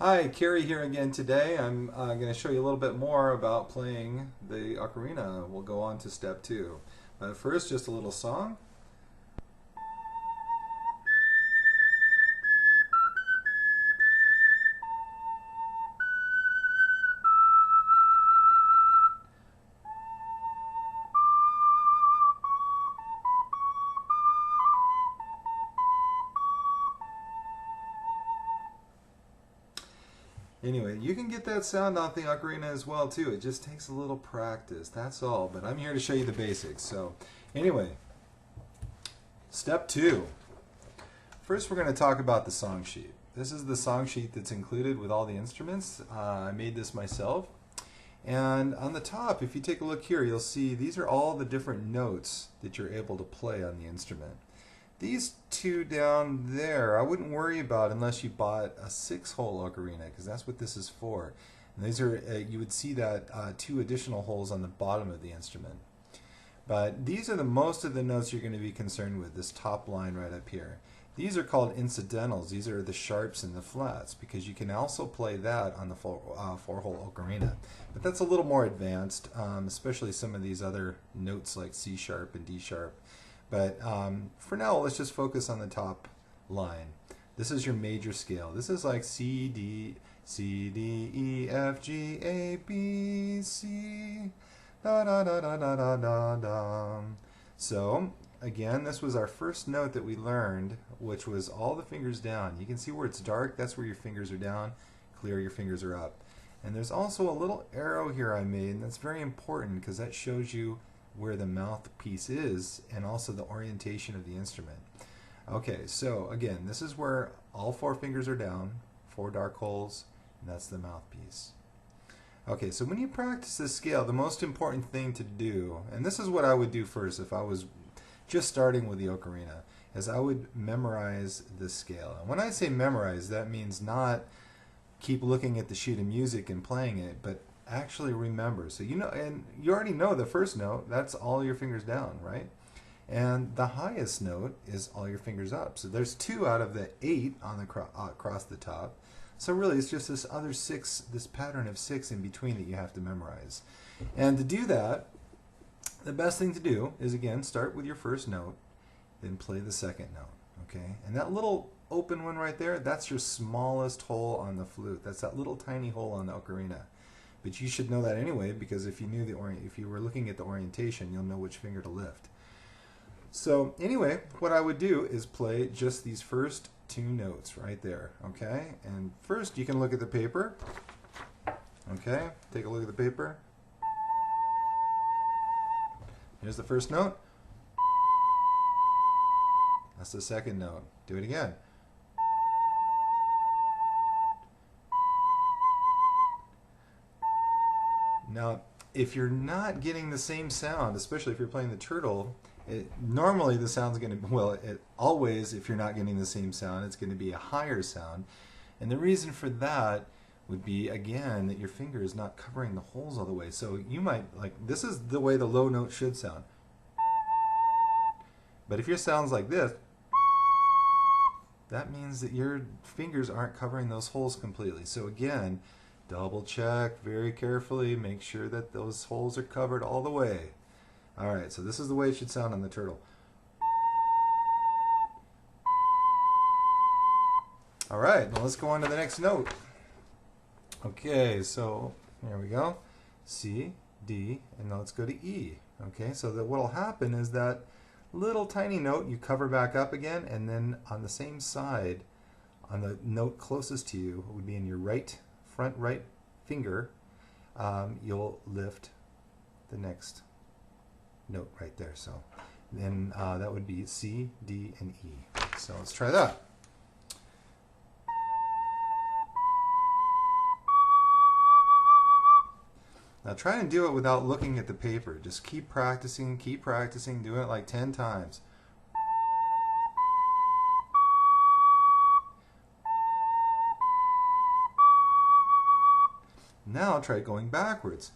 Hi, Kerry here again today. I'm going to show you a little bit more about playing the ocarina. We'll go on to step two. But first, just a little song. Anyway, you can get that sound off the ocarina as well too. It just takes a little practice, that's all. But I'm here to show you the basics. So anyway, step two. First, we're going to talk about the song sheet. This is the song sheet that's included with all the instruments. I made this myself. And on the top, if you take a look here, you'll see these are all the different notes that you're able to play on the instrument. These two down there, I wouldn't worry about unless you bought a 6-hole ocarina, because that's what this is for. And these are, you would see that 2 additional holes on the bottom of the instrument. But these are the most of the notes you're going to be concerned with, this top line right up here. These are called incidentals. These are the sharps and the flats, because you can also play that on the 4-hole ocarina. But that's a little more advanced, especially some of these other notes like C sharp and D sharp. But for now, let's just focus on the top line. This is your major scale. This is like C, D, E, F, G, A, B, C, da da da da da da da da. So again, this was our first note that we learned, which was all the fingers down. You can see where it's dark, that's where your fingers are down. Clear, your fingers are up. And there's also a little arrow here I made, and that's very important because that shows you where the mouthpiece is and also the orientation of the instrument. Okay, so again, this is where all 4 fingers are down, 4 dark holes, and that's the mouthpiece. Okay, so when you practice this scale, the most important thing to do, and this is what I would do first if I was just starting with the ocarina, is I would memorize this scale. And when I say memorize, that means not keep looking at the sheet of music and playing it, but actually remember. So you know, and you already know the first note, that's all your fingers down, right? And the highest note is all your fingers up. So there's 2 out of the 8 on the across the top. So really it's just this other 6, this pattern of 6 in between that you have to memorize. And to do that, the best thing to do is, again, start with your first note, then play the second note, okay? And that little open one right there, that's your smallest hole on the flute. That's that little tiny hole on the ocarina. But you should know that anyway, because if you knew if you were looking at the orientation, you'll know which finger to lift. So anyway, what I would do is play just these first 2 notes right there, okay? And first you can look at the paper, okay? Take a look at the paper. Here's the first note. That's the second note. Do it again. Now, if you're not getting the same sound, especially if you're playing the turtle, normally the sound's going to, well, always, if you're not getting the same sound, it's going to be a higher sound. And the reason for that would be, again, that your finger is not covering the holes all the way. So you might, like, this is the way the low note should sound. But if your sound's like this, that means that your fingers aren't covering those holes completely. So again, double check very carefully, make sure that those holes are covered all the way. Alright, so this is the way it should sound on the turtle. Alright, now let's go on to the next note. Okay, so here we go. C, D, and now let's go to E. Okay, so that what'll happen is that little tiny note you cover back up again, and then on the same side, on the note closest to you, it would be in your front right finger, you'll lift the next note right there. So then that would be C, D, and E. So let's try that. Now try and do it without looking at the paper. Just keep practicing, doing it like 10 times. Now try going backwards.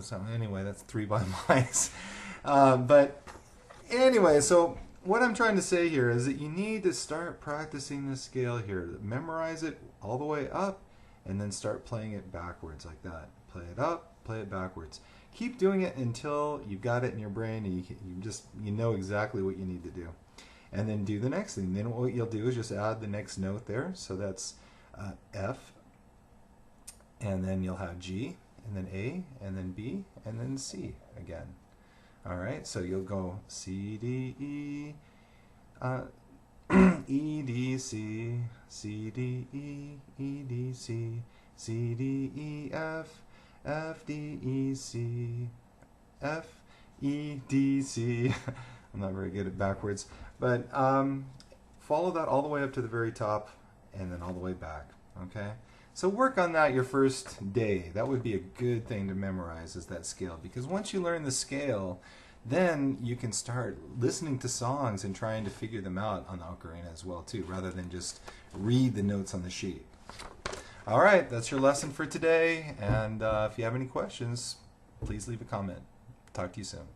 So anyway, that's 3 by mice. But anyway, so what I'm trying to say here is that you need to start practicing this scale here. Memorize it all the way up and then start playing it backwards like that. Play it up, play it backwards. Keep doing it until you've got it in your brain and you know exactly what you need to do. And then do the next thing. Then what you'll do is just add the next note there. So that's F, and then you'll have G, and then A, and then B, and then C again. All right, so you'll go C, D, E, E, D, C, C, D, E, E, D, C, C, D, E, F, F, D, E, C, F, E, D, C. I'm not very good at backwards, but follow that all the way up to the very top and then all the way back, okay? So work on that your first day. That would be a good thing to memorize, is that scale, because once you learn the scale, then you can start listening to songs and trying to figure them out on the ocarina as well too, rather than just read the notes on the sheet. All right, that's your lesson for today, and if you have any questions, please leave a comment. Talk to you soon.